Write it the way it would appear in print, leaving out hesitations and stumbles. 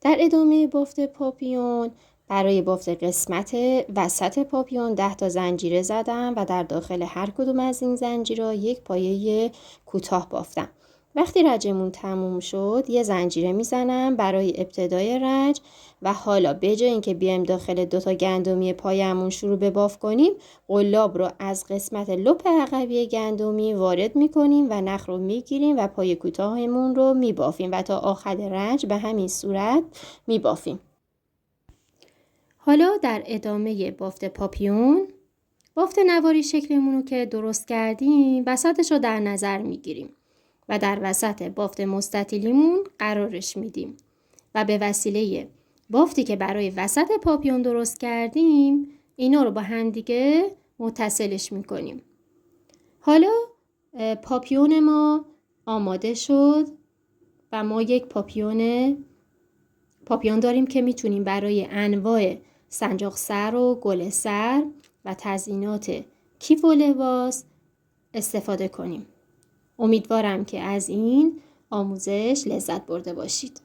در ادامه بافت پاپیون برای بافت قسمت وسط پاپیون 10 تا زنجیره زدم و در داخل هر کدوم از این زنجیرها یک پایه کوتاه بافتم. وقتی رجمون تموم شد یه زنجیره میزنم برای ابتدای رج و حالا به جای اینکه بیایم داخل 2 تا گندمی پایمون شروع به بافت کنیم، قلاب رو از قسمت لپ عقبی گندمی وارد میکنیم و نخ رو میگیریم و پایه کوتاهمون رو میبافیم و تا آخر رج به همین صورت میبافیم. حالا در ادامه بافت پاپیون، بافت نواری شکلمون رو که درست کردیم وسطش رو در نظر میگیریم و در وسط بافت مستطیلیمون قرارش میدیم و به وسیله بافتی که برای وسط پاپیون درست کردیم اینا رو با هم دیگه متصلش میکنیم. حالا پاپیون ما آماده شد و ما یک پاپیون داریم که میتونیم برای انواع سنجاق سر و گل سر و تزیینات کیف و لباس استفاده کنیم. امیدوارم که از این آموزش لذت برده باشید.